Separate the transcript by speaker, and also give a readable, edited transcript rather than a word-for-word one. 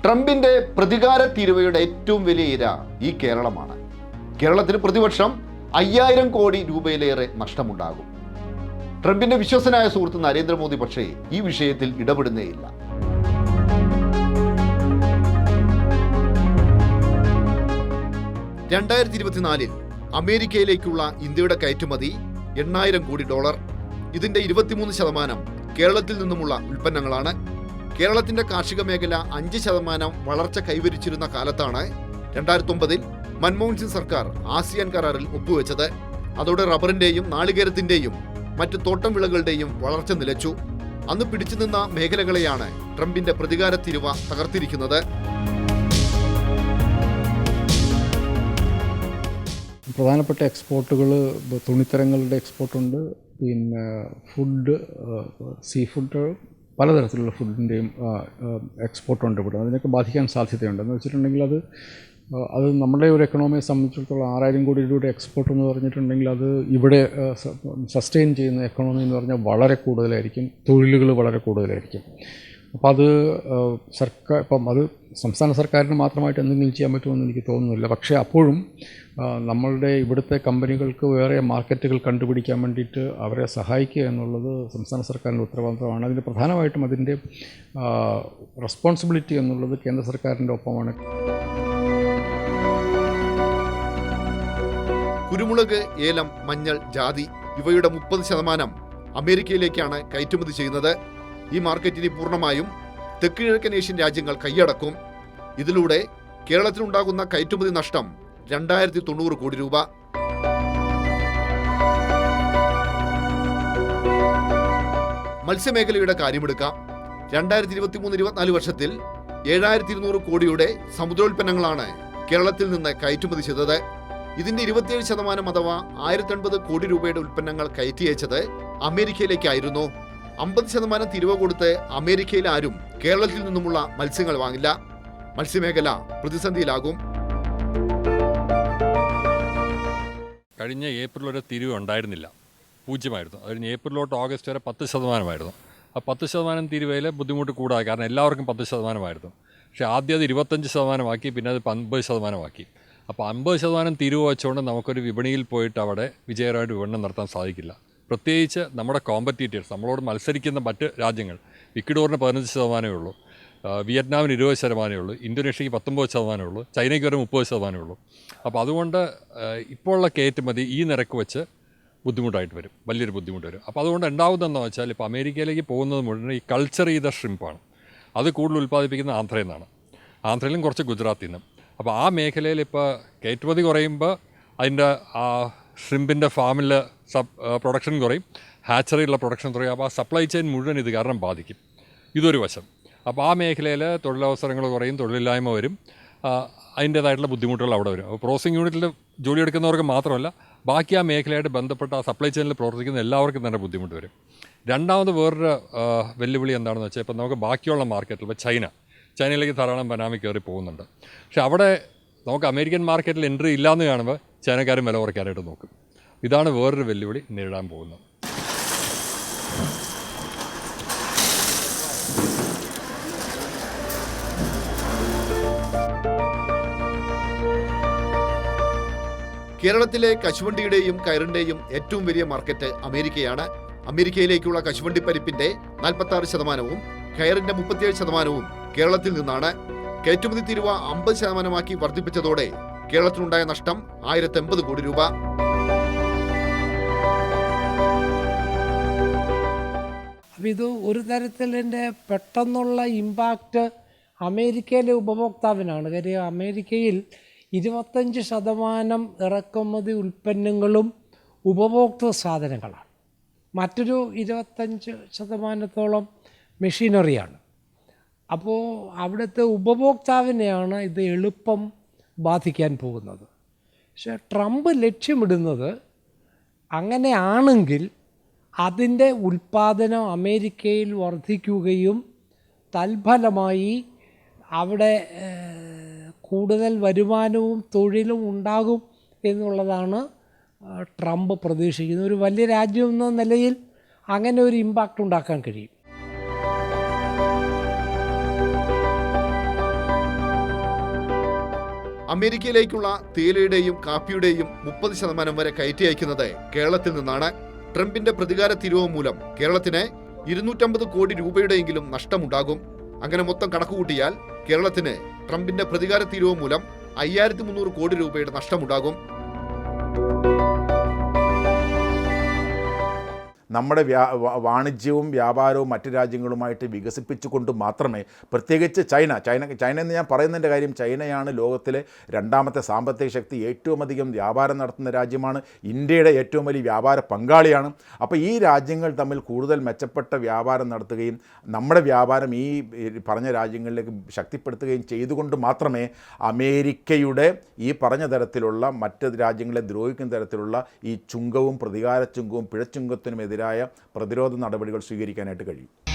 Speaker 1: ട്രംപിന്റെ പ്രതികാര തീരുവയുടെ ഏറ്റവും വലിയ ഇര ഈ കേരളമാണ്. കേരളത്തിന് പ്രതിവർഷം 5000 കോടി രൂപയിലേറെ നഷ്ടമുണ്ടാകും. ട്രംപിന്റെ വിശ്വസനായ സുഹൃത്ത് നരേന്ദ്രമോദി പക്ഷേ ഈ വിഷയത്തിൽ ഇടപെടുന്നേയില്ല. $2024 അമേരിക്കയിലേക്കുള്ള ഇന്ത്യയുടെ കയറ്റുമതി $8,000 കോടി. ഇതിന്റെ 23% കേരളത്തിൽ നിന്നുമുള്ള ഉൽപ്പന്നങ്ങളാണ്. കേരളത്തിന്റെ കാർഷിക മേഖല 5% വളർച്ച കൈവരിച്ചിരുന്ന കാലത്താണ് 2009 മൻമോഹൻ സിംഗ് സർക്കാർ ആസിയാൻ കരാറിൽ ഒപ്പുവെച്ചത്. അതോടെ റബ്ബറിന്റെയും നാളികേരത്തിന്റെയും മറ്റ് തോട്ടം വിളകളുടെയും വളർച്ച നിലച്ചു. അന്ന് പിടിച്ചു നിന്ന മേഖലകളെയാണ് ട്രംപിന്റെ പ്രതികാര തീരുവ തകർത്തിരിക്കുന്നത്.
Speaker 2: പ്രധാനപ്പെട്ട എക്സ്പോർട്ടുകൾ തുണിത്തരങ്ങളുടെ എക്സ്പോർട്ടുണ്ട്, പിന്നെ ഫുഡ്, സീ ഫുഡ്, പലതരത്തിലുള്ള ഫുഡിൻ്റെയും എക്സ്പോർട്ടുണ്ട് ഇവിടെ. അതിനൊക്കെ ബാധിക്കാൻ സാധ്യതയുണ്ട്. എന്ന് വെച്ചിട്ടുണ്ടെങ്കിൽ അത് നമ്മുടെ ഒരു എക്കണോമിയെ സംബന്ധിച്ചിടത്തോളം 6000 കോടി രൂപയുടെ എക്സ്പോർട്ട് എന്ന് പറഞ്ഞിട്ടുണ്ടെങ്കിൽ അത് ഇവിടെ സസ്റ്റെയിൻ ചെയ്യുന്ന എക്കണോമി എന്ന് പറഞ്ഞാൽ വളരെ കൂടുതലായിരിക്കും, തൊഴിലുകൾ വളരെ കൂടുതലായിരിക്കും. അപ്പോൾ അത് അത് സംസ്ഥാന സർക്കാരിന് മാത്രമായിട്ട് എന്തെങ്കിലും ചെയ്യാൻ പറ്റുമെന്ന് എനിക്ക് തോന്നുന്നില്ല. പക്ഷേ അപ്പോഴും നമ്മളുടെ ഇവിടുത്തെ കമ്പനികൾക്ക് വേറെ മാർക്കറ്റുകൾ കണ്ടുപിടിക്കാൻ വേണ്ടിയിട്ട് അവരെ സഹായിക്കുക എന്നുള്ളത് സംസ്ഥാന സർക്കാരിൻ്റെ ഉത്തരവാദിത്തമാണ്. അതിന് പ്രധാനമായിട്ടും അതിൻ്റെ റെസ്പോൺസിബിലിറ്റി എന്നുള്ളത് കേന്ദ്ര സർക്കാരിൻ്റെ ഒപ്പമാണ്.
Speaker 1: കുരുമുളക്, ഏലം, മഞ്ഞൾ, ജാതി ഇവയുടെ 30% അമേരിക്കയിലേക്കാണ് കയറ്റുമതി ചെയ്യുന്നത്. ഈ മാർക്കറ്റിനെ പൂർണ്ണമായും തെക്ക് കിഴക്കൻ ഏഷ്യൻ രാജ്യങ്ങൾ കൈയടക്കും. ഇതിലൂടെ കേരളത്തിലുണ്ടാകുന്ന കയറ്റുമതി നഷ്ടം 2090 കോടി രൂപ. മത്സ്യമേഖലയുടെ കാര്യമെടുക്കാം. 2023-24 വർഷത്തിൽ 7200 കോടിയുടെ സമുദ്രോൽപ്പന്നങ്ങളാണ് കേരളത്തിൽ നിന്ന് കയറ്റുമതി ചെയ്തത്. ഇതിന്റെ 27% അഥവാ 1080 കോടി രൂപയുടെ ഉൽപ്പന്നങ്ങൾ കയറ്റിയച്ചത് അമേരിക്കയിലേക്കായിരുന്നു. 50% തിരിവ കൊടുത്ത് അമേരിക്കയിൽ ആരും കേരളത്തിൽ നിന്നുമുള്ള മത്സ്യങ്ങൾ വാങ്ങില്ല. മത്സ്യമേഖല പ്രതിസന്ധിയിലാകും.
Speaker 3: കഴിഞ്ഞ ഏപ്രിൽ വരെ തിരിവ് ഉണ്ടായിരുന്നില്ല, 0 അതിന് ഏപ്രിലോട്ട് ഓഗസ്റ്റ് വരെ 10%. ആ 10% തിരിവയിൽ ബുദ്ധിമുട്ട് കൂടാതെ, കാരണം എല്ലാവർക്കും 10%. പക്ഷേ ആദ്യം അത് 25% പിന്നെ അത് 50%. അപ്പോൾ 50% തിരിവ് വെച്ചുകൊണ്ട് നമുക്കൊരു വിപണിയിൽ പോയിട്ട് അവിടെ വിജയകരമായിട്ട് വിപണനം നടത്താൻ സാധിക്കില്ല. പ്രത്യേകിച്ച് നമ്മുടെ കോമ്പറ്റീറ്റേഴ്സ്, നമ്മളോട് മത്സരിക്കുന്ന മറ്റ് രാജ്യങ്ങൾ, ഇക്വഡോറിന് 15% ഉള്ളൂ, വിയറ്റ്നാമിന് 20% ഉള്ളൂ, ഇന്തോനേഷ്യയ്ക്ക് 19% ഉള്ളൂ, ചൈനയ്ക്ക് വരെ 30% ഉള്ളൂ. അപ്പോൾ അതുകൊണ്ട് ഇപ്പോൾ ഉള്ള കയറ്റുമതി ഈ നിരക്ക് വെച്ച് ബുദ്ധിമുട്ടായിട്ട് വരും, വലിയൊരു ബുദ്ധിമുട്ട് വരും. അപ്പോൾ അതുകൊണ്ട് ഉണ്ടാകുന്നതെന്ന് വെച്ചാൽ ഇപ്പോൾ അമേരിക്കയിലേക്ക് പോകുന്നത് മുഴുവൻ ഈ കൾച്ചർ ചെയ്ത ഷ്രിമ്പാണ്. അത് കൂടുതൽ ഉൽപ്പാദിപ്പിക്കുന്ന ആന്ധ്രയിൽ നിന്നാണ്, ആന്ധ്രയിലും കുറച്ച് ഗുജറാത്തിൽ നിന്നും. അപ്പോൾ ആ മേഖലയിൽ ഇപ്പോൾ കയറ്റുമതി കുറയുമ്പോൾ അതിൻ്റെ ഷ്രിമ്പിൻ്റെ ഫാമിൽ പ്രൊഡക്ഷൻ കുറയും, ഹാച്ചറിയുള്ള പ്രൊഡക്ഷൻ കുറയും. അപ്പോൾ ആ സപ്ലൈ ചെയിൻ മുഴുവൻ ഇത് കാരണം ബാധിക്കും. ഇതൊരു വശം. അപ്പോൾ ആ മേഖലയിൽ തൊഴിലവസരങ്ങൾ കുറയും, തൊഴിലില്ലായ്മ വരും, അതിൻ്റേതായിട്ടുള്ള ബുദ്ധിമുട്ടുകൾ അവിടെ വരും. അപ്പോൾ പ്രോസസിംഗ് യൂണിറ്റിൽ ജോലിയെടുക്കുന്നവർക്ക് മാത്രമല്ല, ബാക്കി ആ മേഖലയായിട്ട് ബന്ധപ്പെട്ട ആ സപ്ലൈ ചെയിനിൽ പ്രവർത്തിക്കുന്ന എല്ലാവർക്കും തന്നെ ബുദ്ധിമുട്ട് വരും. രണ്ടാമത് വേറൊരു വെല്ലുവിളി എന്താണെന്ന് വെച്ചാൽ, ഇപ്പോൾ നമുക്ക് ബാക്കിയുള്ള മാർക്കറ്റിൽ, ഇപ്പോൾ ചൈനയിലേക്ക് ധാരാളം ബനാമി കയറി പോകുന്നുണ്ട്. പക്ഷെ അവിടെ നമുക്ക് അമേരിക്കൻ മാർക്കറ്റിൽ എൻട്രി ഇല്ലയെന്ന് കാണുമ്പോൾ ചൈനക്കാരും വില കുറയ്ക്കാനായിട്ട് നോക്കും. ഇതാണ് വേറൊരു വെല്ലുവിളി നേരിടാൻ പോകുന്നത്.
Speaker 1: കേരളത്തിലെ കശുവണ്ടിയുടെയും കയറിന്റെയും ഏറ്റവും വലിയ മാർക്കറ്റ് അമേരിക്കയാണ്. അമേരിക്കയിലേക്കുള്ള കശുവണ്ടി പരിപ്പിന്റെ 46%, കയറിന്റെ 37% കേരളത്തിൽ നിന്നാണ്. കയറ്റുമതി തീരുവ 50% വർദ്ധിപ്പിച്ചതോടെ കേരളത്തിലുണ്ടായ നഷ്ടം 1080 കോടി രൂപ.
Speaker 4: അപ്പം ഇത് ഒരു തരത്തിലിൻ്റെ പെട്ടെന്നുള്ള ഇമ്പാക്റ്റ് അമേരിക്കയിലെ ഉപഭോക്താവിനാണ്. കാര്യം അമേരിക്കയിൽ 25% ഇറക്കുമതി ഉൽപ്പന്നങ്ങളും ഉപഭോക്തൃ സാധനങ്ങളാണ്, മറ്റൊരു 25% മെഷീനറിയാണ്. അപ്പോൾ അവിടുത്തെ ഉപഭോക്താവിനെയാണ് ഇത് എളുപ്പം ബാധിക്കാൻ പോകുന്നത്. പക്ഷേ ട്രംപ് ലക്ഷ്യമിടുന്നത്, അങ്ങനെയാണെങ്കിൽ അതിൻ്റെ ഉൽപ്പാദനം അമേരിക്കയിൽ വർദ്ധിക്കുകയും തൽഫലമായി അവിടെ കൂടുതൽ വരുമാനവും തൊഴിലും ഉണ്ടാകും എന്നുള്ളതാണ് ട്രംപ് പ്രതീക്ഷിക്കുന്നത്. ഒരു വലിയ രാജ്യം എന്ന നിലയിൽ അങ്ങനെ ഒരു ഇമ്പാക്റ്റ് ഉണ്ടാക്കാൻ കഴിയും.
Speaker 1: അമേരിക്കയിലേക്കുള്ള തേയിലയുടെയും കാപ്പിയുടെയും 30% വരെ കയറ്റി അയക്കുന്നത് കേരളത്തിൽ നിന്നാണ്. ട്രംപിന്റെ പ്രതികാര തിരിവ് മൂലം കേരളത്തിന് 250 കോടി രൂപയുടെയെങ്കിലും നഷ്ടമുണ്ടാകും. അങ്ങനെ മൊത്തം കണക്കുകൂട്ടിയാൽ കേരളത്തിന് ട്രംപിന്റെ പ്രതികാര തിരിവ് മൂലം 5300 കോടി രൂപയുടെ നഷ്ടമുണ്ടാകും.
Speaker 5: നമ്മുടെ വാണിജ്യവും വ്യാപാരവും മറ്റ് രാജ്യങ്ങളുമായിട്ട് വികസിപ്പിച്ചുകൊണ്ട് മാത്രമേ, പ്രത്യേകിച്ച് ചൈന എന്ന് ഞാൻ പറയുന്നതിൻ്റെ കാര്യം, ചൈനയാണ് ലോകത്തിലെ 2ാമത്തെ സാമ്പത്തിക ശക്തി, ഏറ്റവും അധികം വ്യാപാരം നടത്തുന്ന രാജ്യമാണ്, ഇന്ത്യയുടെ ഏറ്റവും വലിയ വ്യാപാര പങ്കാളിയാണ്. അപ്പോൾ ഈ രാജ്യങ്ങൾ തമ്മിൽ കൂടുതൽ മെച്ചപ്പെട്ട വ്യാപാരം നടത്തുകയും നമ്മുടെ വ്യാപാരം ഈ പറഞ്ഞ രാജ്യങ്ങളിലേക്ക് ശക്തിപ്പെടുത്തുകയും ചെയ്തുകൊണ്ട് മാത്രമേ അമേരിക്കയുടെ ഈ പറഞ്ഞ തരത്തിലുള്ള മറ്റ് രാജ്യങ്ങളെ ദ്രോഹിക്കുന്ന തരത്തിലുള്ള ഈ ചുങ്കവും പ്രതികാര ചുങ്കവും പിഴച്ചുങ്കത്തിനുമെതിരെ പ്രതിരോധ നടപടികൾ സ്വീകരിക്കാനായിട്ട് കഴിയും.